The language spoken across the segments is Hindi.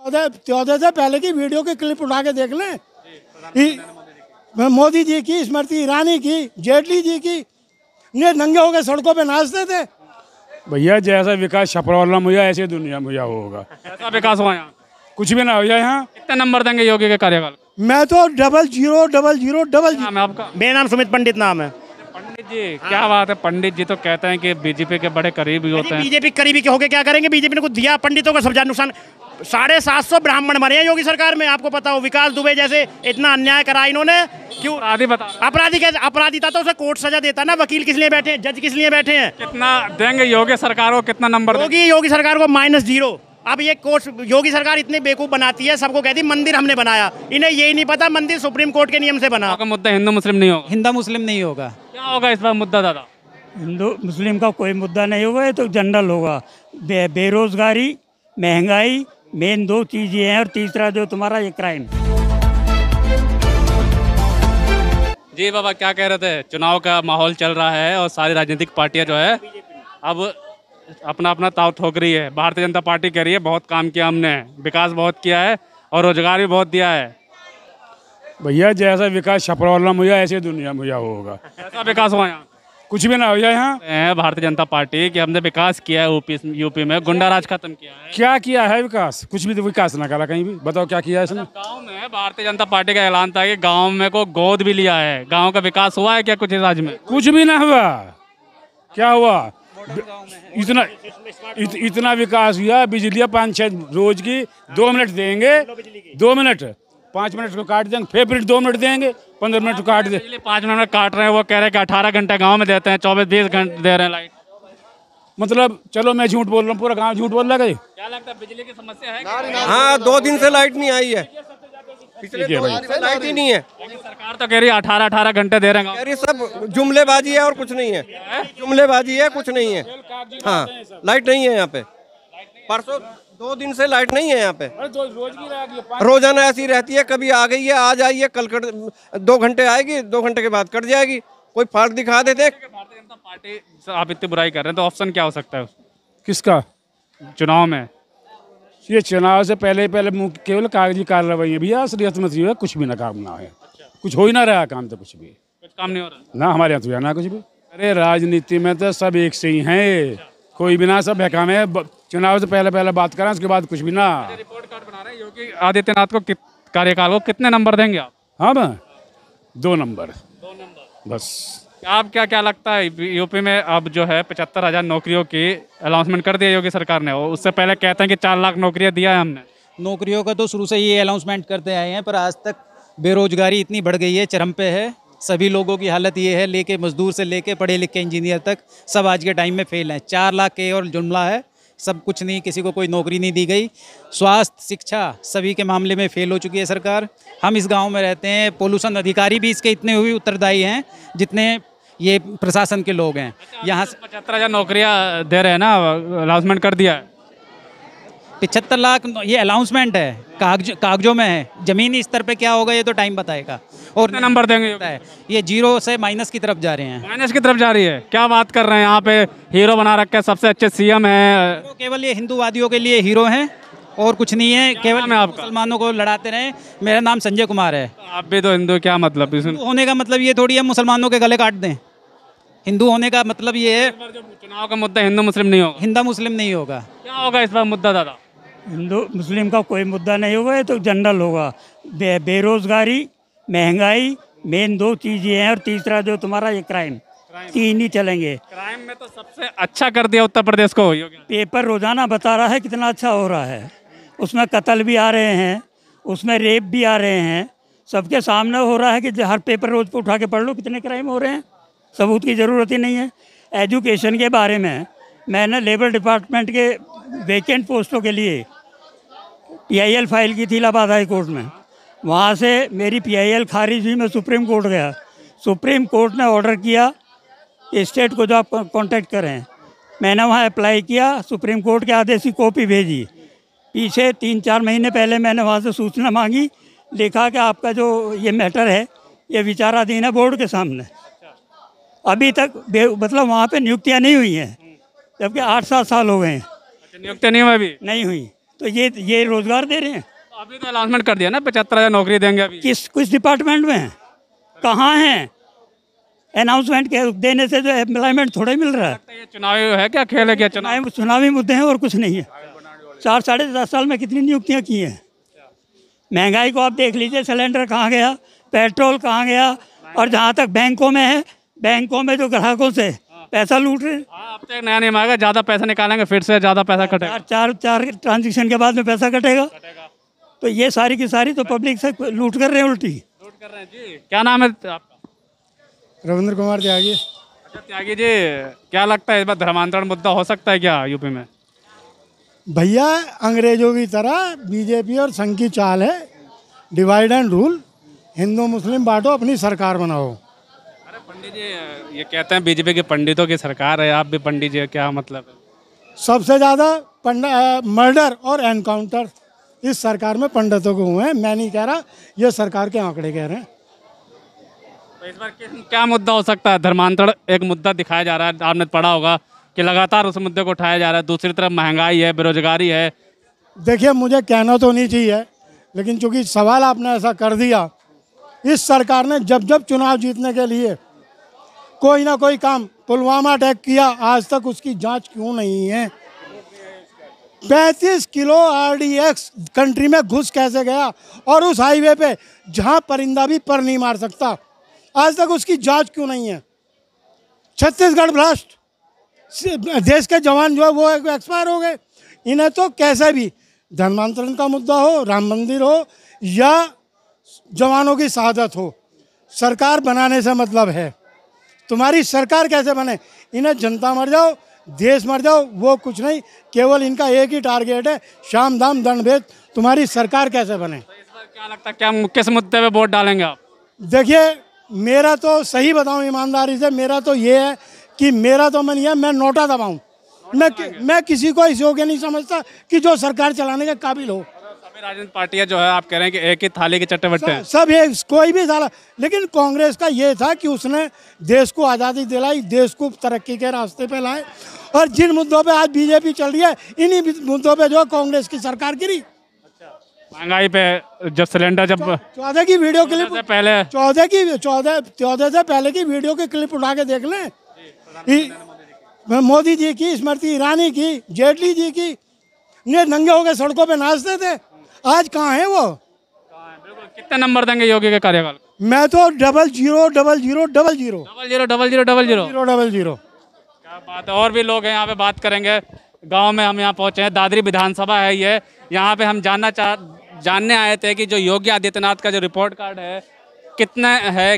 14 से पहले की वीडियो की क्लिप उठा के देख लें। मोदी जी की, स्मृति ईरानी की, जेटली जी की, ये नंगे होकर सड़कों पे नाचते थे। भैया जैसा विकास छपरवाला में हुआ ऐसे दुनिया में होगा। ऐसा विकास हुआ यहाँ? कुछ भी ना हो जाए यहाँ। कितने नंबर देंगे योगी के कार्यकाल? मैं तो 000000। नाम है आपका? मेरा नाम सुमित पंडित नाम है। पंडित जी, क्या बात है। पंडित जी तो कहते हैं कि बीजेपी के बड़े करीबी होते हैं। बीजेपी करीबी के होके क्या करेंगे? बीजेपी ने कुछ दिया? पंडितों का सब ज्यादा नुकसान। 750 ब्राह्मण मरे हैं योगी सरकार में, आपको पता हो। विकास दुबे जैसे इतना अन्याय करा इन्होंने। क्यों आदि बता? अपराधी कैसे? अपराधी था तो उसे कोर्ट सजा देता ना। वकील किस लिए बैठे हैं? जज किस लिए बैठे हैं? कितना देंगे योगी सरकार को? कितना नंबर देंगे? योगी सरकार को -0। अब ये कोर्ट, योगी सरकार इतनी बेवकूफ बनाती है, सबको कहती मंदिर हमने बनाया, इन्हें यही नहीं पता मंदिर सुप्रीम कोर्ट के नियम से बना। आपका मुद्दा हिंदू मुस्लिम नहीं होगा? हिंदू मुस्लिम नहीं होगा। क्या होगा इस बार मुद्दा दादा? हिंदू मुस्लिम का कोई मुद्दा नहीं होगा, ये तो जनरल होगा। बेरोजगारी, महंगाई, मेन 2 चीज़ें हैं, और तीसरा जो तुम्हारा ये क्राइम। जी बाबा, क्या कह रहे थे? चुनाव का माहौल चल रहा है और सारी राजनीतिक पार्टियां जो है अब अपना अपना ताव ठोक रही है। भारतीय जनता पार्टी कह रही है बहुत काम किया हमने, विकास बहुत किया है और रोजगार भी बहुत दिया है। भैया जैसा विकास छपरवाला में हुआ ऐसे दुनिया में होगा। ऐसा विकास हुआ यहाँ? कुछ भी ना हो जाए यहाँ। भारतीय जनता पार्टी कि हमने विकास किया है, यूपी में गुंडा राज खत्म किया है। क्या किया है विकास? कुछ भी तो विकास ना करा कहीं भी। बताओ क्या किया है इसने? गांव में भारतीय जनता पार्टी का ऐलान था कि गांव में को गोद भी लिया है। गांव का विकास हुआ है क्या कुछ इस राज्य में? कुछ भी ना हुआ। क्या हुआ? इतना विकास हुआ। बिजलियाँ 5-6 रोज की 2 मिनट देंगे, 2 मिनट 5 मिनट को काट देंगे, फिर 2 मिनट देंगे, 15 मिनट को काट दे। 5 मिनट में काट रहे हैं, वो कह रहे हैं कि 18 घंटे गांव में देते हैं, 24-20 घंटे दे रहे हैं लाइट। मतलब चलो मैं झूठ बोल रहा हूँ, पूरा गांव झूठ बोल रहा है। क्या लगता है बिजली की समस्या है? हाँ, 2 दिन से लाइट नहीं आई है। पिछले 2 दिन से लाइट ही नहीं है। सरकार तो कह रही है 18 घंटे दे रहे हैं। कह रही सब जुमलेबाजी है और कुछ नहीं है। जुमलेबाजी है, कुछ नहीं है। हाँ, लाइट नहीं है यहाँ पे। परसों 2 दिन से लाइट नहीं है यहाँ पे। रोजाना ऐसी रहती है, कभी आ गई है, आज आई है, कल 2 घंटे आएगी, 2 घंटे के बाद कट जाएगी। कोई फर्क दिखा देते। भारतीय जनता पार्टी आप इतनी बुराई कर रहे हैं तो ऑप्शन क्या हो सकता है किसका? चुनाव में? ये चुनाव से पहले केवल कागजी कार्रवाई है भैया। असलियत में है कुछ भी ना काम ना है। कुछ हो ही ना रहा काम, तो कुछ काम नहीं हो रहा ना हमारे यहाँ तो ना कुछ भी। अरे राजनीति में तो सब एक से ही हैं, कोई भी ना, सब बेकाम है। चुनाव से पहले बात करें, उसके बाद कुछ भी ना। रिपोर्ट कार्ड बना रहे हैं योगी आदित्यनाथ को कार्यकाल को कितने नंबर देंगे आप? हाँ, 2 नंबर बस। आप क्या लगता है यूपी में अब जो है 75,000 नौकरियों की अनाउंसमेंट कर दिया योगी सरकार ने, और उससे पहले कहते हैं कि 4 लाख नौकरियां दिया है हमने। नौकरियों का तो शुरू से ये अनाउंसमेंट करते आए हैं, पर आज तक बेरोजगारी इतनी बढ़ गई है, चरम पे है। सभी लोगों की हालत ये है, लेके मजदूर से लेके पढ़े लिखे इंजीनियर तक सब आज के टाइम में फेल हैं। 4 लाख के और जुमला है, सब कुछ नहीं, किसी को कोई नौकरी नहीं दी गई। स्वास्थ्य, शिक्षा सभी के मामले में फेल हो चुकी है सरकार। हम इस गांव में रहते हैं, पोल्यूशन अधिकारी भी इसके इतने हुए उत्तरदायी हैं जितने ये प्रशासन के लोग हैं। यहाँ से 75,000 नौकरियां दे रहे हैं ना, अनाउंसमेंट कर दिया है। 75 लाख ये अनाउंसमेंट है, कागजों में है। जमीनी स्तर पे क्या होगा ये तो टाइम बताएगा। और नंबर देंगे ये 0 से माइनस की तरफ जा रहे हैं। माइनस की तरफ जा रही है? क्या बात कर रहे हैं? यहाँ पे हीरो बना रखे हैं, सबसे अच्छे सीएम हैं। तो केवल ये हिंदूवादियों के लिए हीरो हैं और कुछ नहीं है। केवल मुसलमानों को लड़ाते रहे। मेरा नाम संजय कुमार है। आप भी तो हिंदू, क्या मतलब? हिंदू होने का मतलब ये थोड़ी है मुसलमानों के गले काट दें। हिंदू होने का मतलब ये है। चुनाव का मुद्दा हिंदू मुस्लिम नहीं होगा? हिंदू मुस्लिम नहीं होगा। क्या होगा इस बार मुद्दा दादा? हिंदू मुस्लिम का कोई मुद्दा नहीं होगा, ये तो जनरल होगा। बेरोजगारी, महंगाई, मेन 2 चीज़ें हैं, और तीसरा जो तुम्हारा ये क्राइम। 3 ही चलेंगे। क्राइम में तो सबसे अच्छा कर दिया उत्तर प्रदेश को। पेपर रोजाना बता रहा है कितना अच्छा हो रहा है। उसमें कत्ल भी आ रहे हैं, उसमें रेप भी आ रहे हैं, सबके सामने हो रहा है कि हर पेपर रोज पे उठा के पढ़ लो कितने क्राइम हो रहे हैं। सबूत की ज़रूरत ही नहीं है। एजुकेशन के बारे में मैंने लेबर डिपार्टमेंट के वैकेंट पोस्टों के लिए PIL फाइल की थी इलाहाबाद हाई कोर्ट में। वहाँ से मेरी PIL खारिज हुई, मैं सुप्रीम कोर्ट गया। सुप्रीम कोर्ट ने ऑर्डर किया कि स्टेट को जो आप कॉन्टैक्ट करें। मैंने वहाँ अप्लाई किया, सुप्रीम कोर्ट के आदेश की कॉपी भेजी। पीछे 3-4 महीने पहले मैंने वहाँ से सूचना मांगी, लिखा कि आपका जो ये मैटर है ये विचाराधीन है बोर्ड के सामने। अभी तक मतलब वहाँ पे नियुक्तियाँ नहीं हुई हैं, जबकि 8-7 साल हो गए हैं। नियुक्ति नहीं हुई? अभी नहीं हुई। तो ये रोजगार दे रहे हैं। अभी तो अनाउंसमेंट कर दिया ना 75,000 नौकरी देंगे अभी। किस डिपार्टमेंट में है, कहाँ हैं? अनाउंसमेंट के देने से जो एम्प्लॉयमेंट थोड़ा ही मिल रहा है। ये चुनावी है क्या, खेल है क्या चुनाव? चुनावी मुद्दे हैं और कुछ नहीं है। 4-10 साल में कितनी नियुक्तियाँ की हैं। महंगाई को आप देख लीजिए, सिलेंडर कहाँ गया, पेट्रोल कहाँ गया, और जहाँ तक बैंकों में है, बैंकों में जो ग्राहकों से पैसा लूट रहे हैं। अब तो एक नया नियम आएगा, ज़्यादा पैसा निकालेंगे फिर से ज़्यादा पैसा कटेगा। चार ट्रांजेक्शन के बाद में पैसा कटेगा। तो ये सारी की सारी तो पब्लिक से लूट कर रहे हैं, उल्टी लूट कर रहे हैं जी। क्या नाम है आपका? रविंद्र कुमार त्यागी। अच्छा त्यागी जी, क्या लगता है इस बार धर्मांतरण मुद्दा हो सकता है क्या यूपी में? भैया अंग्रेजों की तरह बीजेपी और संघ की चाल है, डिवाइड एंड रूल, हिंदू मुस्लिम बांटो, अपनी सरकार बनाओ। अरे पंडित जी, ये कहते हैं बीजेपी के पंडितों की सरकार है, आप भी पंडित जी, क्या मतलब है? सबसे ज़्यादा मर्डर और एनकाउंटर इस सरकार में पंडितों को हुए हैं। मैं नहीं कह रहा, ये सरकार के आंकड़े कह रहे हैं। तो इस बार क्या मुद्दा हो सकता है? धर्मांतरण एक मुद्दा दिखाया जा रहा है, आपने पढ़ा होगा कि लगातार उस मुद्दे को उठाया जा रहा है। दूसरी तरफ महंगाई है, बेरोजगारी है। देखिए, मुझे कहना तो नहीं चाहिए, लेकिन चूंकि सवाल आपने ऐसा कर दिया, इस सरकार ने जब चुनाव जीतने के लिए कोई ना कोई काम, पुलवामा अटैक किया, आज तक उसकी जांच क्यों नहीं है? 35 किलो RDX कंट्री में घुस कैसे गया, और उस हाईवे पे जहां परिंदा भी पर नहीं मार सकता, आज तक उसकी जांच क्यों नहीं है? छत्तीसगढ़ ब्लास्ट, देश के जवान जो है वो एक्सपायर हो गए। इन्हें तो कैसे भी धर्मांतरण का मुद्दा हो, राम मंदिर हो, या जवानों की शहादत हो, सरकार बनाने से मतलब है। तुम्हारी सरकार कैसे बने? इन्हें जनता मर जाओ, देश मर जाओ, वो कुछ नहीं, केवल इनका एक ही टारगेट है, शाम दाम दंड भेद। तुम्हारी सरकार कैसे बने? तो इस बार क्या लगता है, क्या किस मुद्दे पे वोट डालेंगे आप? देखिए, मेरा तो सही बताऊं ईमानदारी से, मेरा तो ये है कि मेरा तो मन ये है, मैं नोटा दबाऊं। मैं किसी को इस योग्य नहीं समझता कि जो सरकार चलाने के काबिल हो। सभी राजनीतिक पार्टियां जो है, आप कह रहे हैं कि एक ही थाली के चट्टे-बट्टे हैं। सब एक, कोई भी साला। लेकिन कांग्रेस का ये था कि उसने देश को आज़ादी दिलाई, देश को तरक्की के रास्ते पे लाए, और जिन मुद्दों पे आज बीजेपी चल रही है, इन्हीं मुद्दों पे जो कांग्रेस की सरकार गिरी। महंगाई पे जब सिलेंडर, जब 14 की वीडियो क्लिप से पहले 14 से पहले की वीडियो की क्लिप उठा के देख लें। मोदी जी की, स्मृति ईरानी की, जेटली जी की, ये नंगे होकर सड़कों पे नाचते थे, आज कहाँ है वो? कितने नंबर देंगे योगी के कार्यकाल? मैं तो 000000 0000000। क्या बात है। और भी लोग हैं यहाँ पे, बात करेंगे। गांव में हम यहाँ पहुँचे हैं, दादरी विधानसभा है ये। यहाँ पे हम जानने आए थे कि जो योगी आदित्यनाथ का जो रिपोर्ट कार्ड है,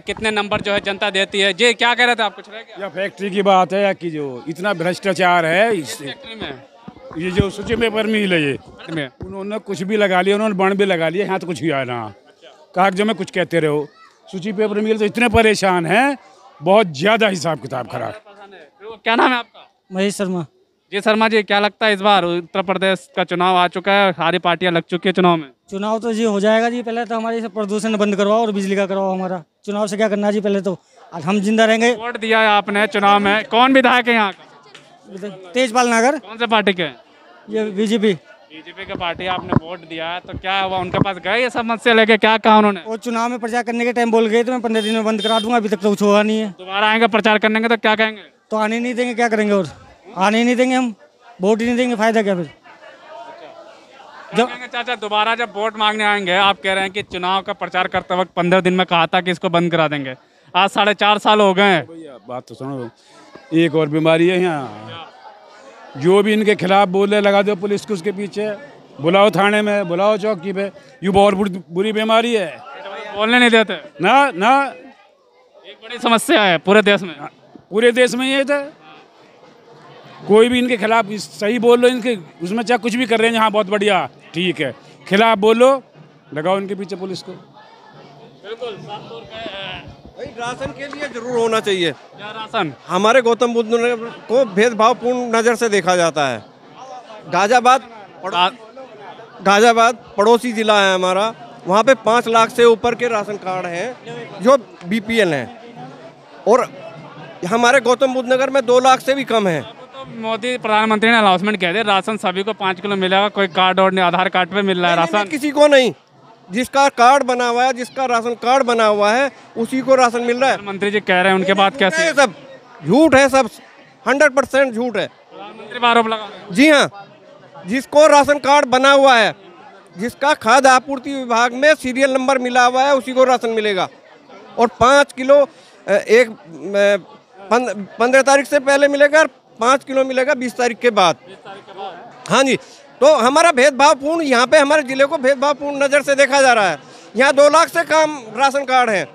कितने नंबर जो है जनता देती है। जी क्या कह रहे थे आप, कुछ रह गया? या फैक्ट्री की बात है, या कि जो इतना भ्रष्टाचार है फैक्ट्री में ये जो सूची पेपर मिल है, ये उन्होंने कुछ भी लगा लिया, उन्होंने बंड भी लगा लिया, यहाँ तो कुछ हुआ ना। कागजों में कुछ कहते रहो, सूची पेपर मिल तो इतने परेशान हैं, बहुत ज़्यादा हिसाब किताब खराब। क्या नाम है आपका? महेश शर्मा। जी शर्मा जी, क्या लगता है इस बार उत्तर प्रदेश का चुनाव आ चुका है, सारी पार्टियां लग चुकी है चुनाव में? चुनाव तो जी हो जाएगा जी। पहले तो हमारे प्रदूषण बंद करवाओ और बिजली का करवाओ। हमारा चुनाव से क्या करना जी, पहले तो आज हम जिंदा रहेंगे। वोट दिया है आपने चुनाव में, कौन विधायक है यहाँ का? तेजपाल नागर। कौन से पार्टी के? ये बीजेपी के पार्टी। आपने वोट दिया है, तो क्या हुआ, उनके पास गए ये समस्या लेके, क्या कहा उन्होंने? वो चुनाव में प्रचार करने के टाइम बोल गए तो मैं 15 दिन में बंद करा दूंगा, अभी तक तो कुछ हुआ नहीं है। दोबारा आएंगे प्रचार करने के तो क्या कहेंगे? तो आने नहीं देंगे, क्या करेंगे? और आने नहीं देंगे, हम वोट ही नहीं देंगे, फायदा क्या फिर? जब चाचा दोबारा जब वोट मांगने आएंगे, आप कह रहे हैं कि चुनाव का प्रचार करते वक्त 15 दिन में कहा था कि इसको बंद करा देंगे, आज 4.5 साल हो गए हैं। भैया बात तो सुनो, एक और बीमारी है यहाँ, जो भी इनके खिलाफ बोले लगा दो पुलिस को उसके पीछे, बुलाओ थाने में, बुलाओ चौकी पे। ये बहुत बुरी बीमारी है, बोलने नहीं देते ना। एक बड़ी समस्या है पूरे देश में। पूरे देश में ये था, कोई भी इनके खिलाफ सही बोल लो, इनके उसमें चाहे कुछ भी कर रहे हैं यहाँ, बहुत बढ़िया, ठीक है, खिलाफ बोलो, लगाओ इनके पीछे पुलिस को। बिल्कुल। भाई राशन के लिए जरूर होना चाहिए। क्या राशन? हमारे गौतम बुद्ध नगर को भेदभावपूर्ण नज़र से देखा जाता है। गाजियाबाद पड़ोसी जिला है हमारा, वहाँ पे 5 लाख से ऊपर के राशन कार्ड हैं जो BPL हैं, और हमारे गौतम बुद्ध नगर में 2 लाख से भी कम हैं। तो तो मोदी प्रधानमंत्री ने अनाउंसमेंट किया था राशन सभी को 5 किलो मिलेगा, कोई कार्ड और नहीं, आधार कार्ड पे मिल रहा है राशन। किसी को नहीं, जिसका कार्ड बना हुआ है, जिसका राशन कार्ड बना हुआ है उसी को राशन मिल रहा है। प्रधानमंत्री जी कह रहे हैं, उनके बात कैसे है? सब झूठ है, सब 100% झूठ है। प्रधानमंत्री पर आरोप लगा रहे हैं। जी हाँ, जिसको राशन कार्ड बना हुआ है, जिसका खाद्य आपूर्ति विभाग में सीरियल नंबर मिला हुआ है उसी को राशन मिलेगा। और 5 किलो 15 तारीख से पहले मिलेगा और 5 किलो मिलेगा 20 तारीख के बाद। हाँ जी, तो हमारा भेदभावपूर्ण, यहाँ पे हमारे जिले को भेदभावपूर्ण नज़र से देखा जा रहा है। यहाँ 2 लाख से कम राशन कार्ड है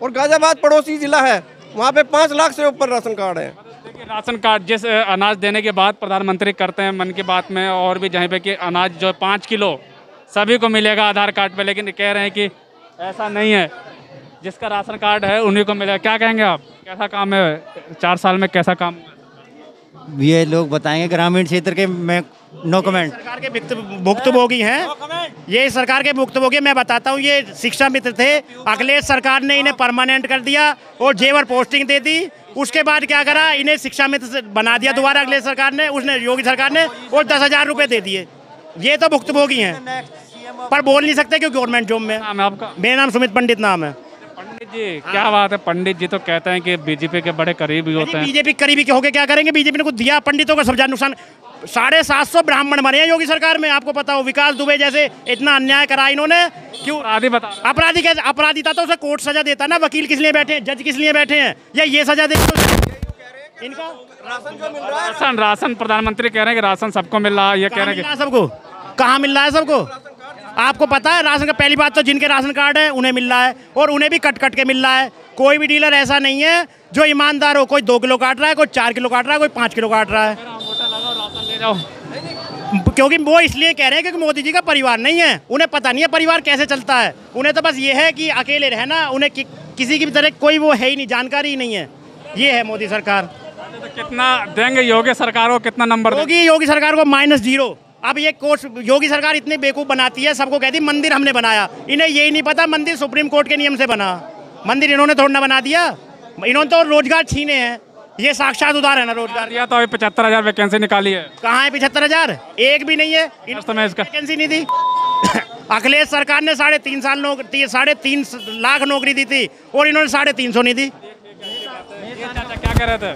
और गाजियाबाद पड़ोसी जिला है, वहाँ पे 5 लाख से ऊपर राशन कार्ड है। देखिए राशन कार्ड जिस अनाज देने के बाद प्रधानमंत्री करते हैं मन की बात में और भी जहीं पे कि अनाज जो 5 किलो सभी को मिलेगा आधार कार्ड पे, लेकिन कह रहे हैं कि ऐसा नहीं है, जिसका राशन कार्ड है उन्हीं को मिलेगा। क्या कहेंगे आप, कैसा काम है 4 साल में, कैसा काम हुआ? ये लोग बताएंगे ग्रामीण क्षेत्र के, मैं नो कमेंट। सरकार के भुक्तभोगी हैं, ये सरकार के भुक्तभोगी। मैं बताता हूँ, ये शिक्षा मित्र थे, अखिलेश सरकार ने इन्हें परमानेंट कर दिया और जेवर पोस्टिंग दे दी। उसके बाद क्या करा, इन्हें शिक्षा मित्र से बना दिया दोबारा अखिलेश सरकार ने, उसने योगी सरकार ने, और 10,000 रुपये दे दिए। ये तो भुक्तभोगी हैं, पर बोल नहीं सकते क्योंकि गवर्नमेंट जॉब में। नाम है आपका? मेरा नाम सुमित पंडित नाम है। पंडित जी क्या बात है, पंडित जी तो कहते हैं कि बीजेपी के बड़े करीबी होते हैं। बीजेपी करीबी के होके क्या करेंगे, बीजेपी ने कुछ दिया पंडितों का समझा नुकसान। 750 ब्राह्मण मरे हैं योगी सरकार में, आपको पता हो। विकास दुबे जैसे इतना अन्याय करा इन्होंने। क्यों अपराधी बता, अपराधी कैसे, अपराधी था तो उसे कोर्ट सजा देता ना, वकील किस लिए बैठे हैं, जज किस लिए बैठे हैं, या ये सजा दे इनको। राशन प्रधानमंत्री कह रहे हैं कि राशन सबको मिल रहा है, ये कह रहे हैं कि सबको कहाँ मिल रहा है सबको? आपको पता है राशन का, पहली बात तो जिनके राशन कार्ड है उन्हें मिल रहा है, और उन्हें भी कट कट के मिल रहा है। कोई भी डीलर ऐसा नहीं है जो ईमानदार हो, कोई 2 किलो काट रहा है, कोई 4 किलो काट रहा है, कोई 5 किलो काट रहा है। क्योंकि वो इसलिए कह रहे हैं क्योंकि मोदी जी का परिवार नहीं है, उन्हें पता नहीं है परिवार कैसे चलता है। उन्हें तो बस ये है कि अकेले रहना, उन्हें किसी की भी तरह कोई वो है ही नहीं, जानकारी ही नहीं है। ये है मोदी सरकार। तो कितना देंगे योगी सरकार को, कितना नंबर योगी सरकार को -0। अब ये कोर्ट, योगी सरकार इतनी बेवकूफ़ बनाती है, सबको कहती मंदिर हमने बनाया, इन्हें यही नहीं पता मंदिर सुप्रीम कोर्ट के नियम से बना। मंदिर इन्होंने थोड़ा ना बना दिया, इन्होंने तो रोजगार छीने हैं। ये साक्षात उदाहरण है ना रोजगार। दिया तो अभी 75,000 वैकेंसी निकाली है। कहाँ है 75,000? एक भी नहीं है, इसका वैकेंसी नहीं दी। अखिलेश सरकार ने 3.5 लाख नौकरी दी थी और इन्होंने 350 नहीं दी। क्या कह रहे थे,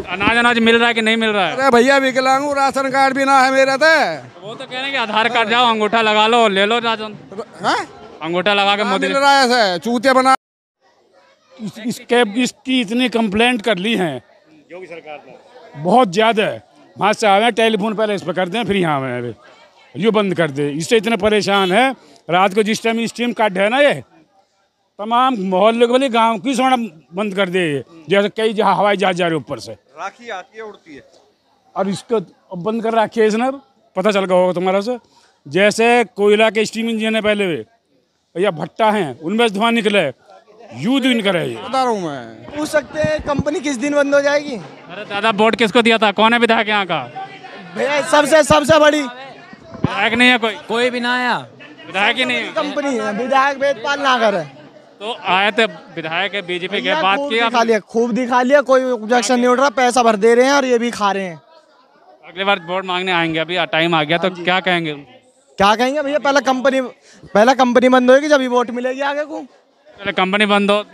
अनाज मिल रहा है कि नहीं मिल रहा है? अरे भैया विकलांग हूँ, राशन कार्ड भी ना है मेरा। वो तो कह रहे हैं कि आधार कार्ड जाओ, अंगूठा लगा लो, ले लो राशन। अंगूठा लगा के मोदी मिल रहा है, चूतिया बना। इस कैब की इतनी कंप्लेंट कर ली हैं योगी सरकार ने, बहुत ज़्यादा है। वहाँ से आए टेलीफोन पहले इस पर कर दें, फिर यहाँ आए ये बंद कर दे। इससे इतने परेशान है। रात को जिस टाइम स्ट्रीम काट है ना, ये तमाम मोहल्ले वाले गांव की सोना बंद कर दे। जैसे कई जहाँ हवाई जहाज जा रहे ऊपर से, राखी आती है उड़ती है, और इसको बंद कर रखी है इसने। पता चल गया होगा तुम्हारा से, जैसे कोयला के स्टीम इंजन है पहले वे, या भट्टा हैं उनमें से धुआं निकले, यूज भी करे। बता रहा हूँ मैं। पूछ सकते हैं कंपनी किस दिन बंद हो जाएगी? अरे दादा वोट किसको दिया था, कौन है विधायक यहाँ का? भैया सबसे बड़ी विधायक नहीं है कोई भी ना आया, विधायक ही नहीं है। कंपनी है, विधायक वेदपाल नागर है। तो आए थे विधायक है बीजेपी के, बात की खूब दिखा लिया, कोई ऑब्जेक्शन नहीं उठ रहा, पैसा भर दे रहे हैं और ये भी खा रहे हैं। अगली बार वोट मांगने आएंगे, अभी टाइम आ गया तो क्या कहेंगे? क्या कहेंगे भैया, पहला कंपनी बंद होगी जब वोट मिलेगी आगे को। पहले कंपनी बंद हो,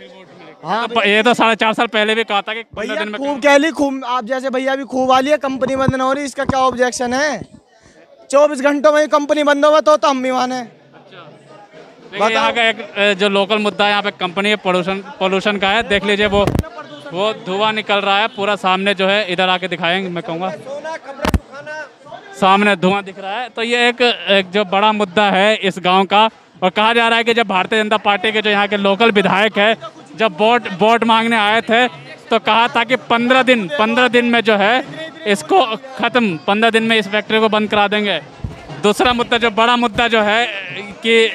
हाँ तो ये तो 4.5 साल पहले भी कहा था कि 15 दिन में खूब कह ली, खूब आप जैसे भैया भी खूब वाली है, कंपनी बंद न हो रही, इसका क्या ऑब्जेक्शन है? 24 घंटों में कंपनी बंद होगा तो हम भी माने। यहाँ का एक जो लोकल मुद्दा है यहाँ पे कंपनी पोल्यूशन का है। देख लीजिए वो धुआं निकल रहा है पूरा सामने, जो है इधर आके दिखाएंगे, मैं कहूँगा सामने धुआं दिख रहा है। तो ये एक जो बड़ा मुद्दा है इस गांव का, और कहा जा रहा है कि जब भारतीय जनता पार्टी के जो यहाँ के लोकल विधायक है, जब वोट मांगने आए थे तो कहा था कि 15 दिन में जो है इसको ख़त्म, 15 दिन में इस फैक्ट्री को बंद करा देंगे। दूसरा मुद्दा, जो बड़ा मुद्दा जो है कि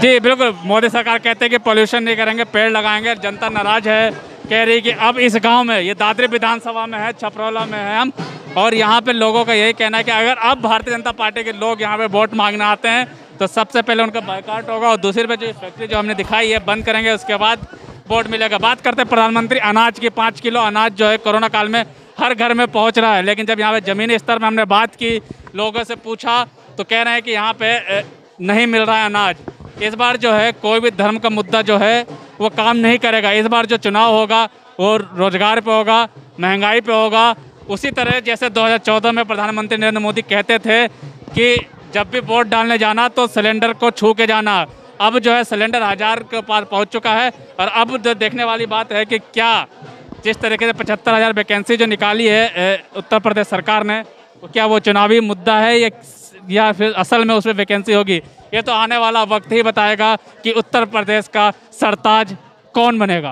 जी बिल्कुल, मोदी सरकार कहते हैं कि पोल्यूशन नहीं करेंगे, पेड़ लगाएंगे। जनता नाराज है, कह रही कि अब इस गांव में, ये दादरी विधानसभा में है, छपरौला में है हम, और यहाँ पे लोगों का यही कहना है कि अगर अब भारतीय जनता पार्टी के लोग यहाँ पे वोट मांगने आते हैं तो सबसे पहले उनका बायकॉट होगा, और दूसरी पे जो फैक्ट्री जो हमने दिखाई है बंद करेंगे, उसके बाद वोट मिलेगा। बात करते हैं प्रधानमंत्री अनाज की। 5 किलो अनाज जो है कोरोना काल में हर घर में पहुंच रहा है, लेकिन जब यहाँ पे ज़मीनी स्तर में हमने बात की, लोगों से पूछा, तो कह रहे हैं कि यहाँ पे नहीं मिल रहा है अनाज। इस बार जो है कोई भी धर्म का मुद्दा जो है वो काम नहीं करेगा। इस बार जो चुनाव होगा वो रोजगार पे होगा, महंगाई पे होगा। उसी तरह जैसे 2014 में प्रधानमंत्री नरेंद्र मोदी कहते थे कि जब भी वोट डालने जाना तो सिलेंडर को छू के जाना। अब जो है सिलेंडर 1000 के पार पहुंच चुका है। और अब जो देखने वाली बात है कि क्या जिस तरीके से 75,000 वैकेंसी जो निकाली है उत्तर प्रदेश सरकार ने, तो क्या वो चुनावी मुद्दा है या फिर असल में उसमें वैकेंसी होगी? ये तो आने वाला वक्त ही बताएगा कि उत्तर प्रदेश का सरताज कौन बनेगा।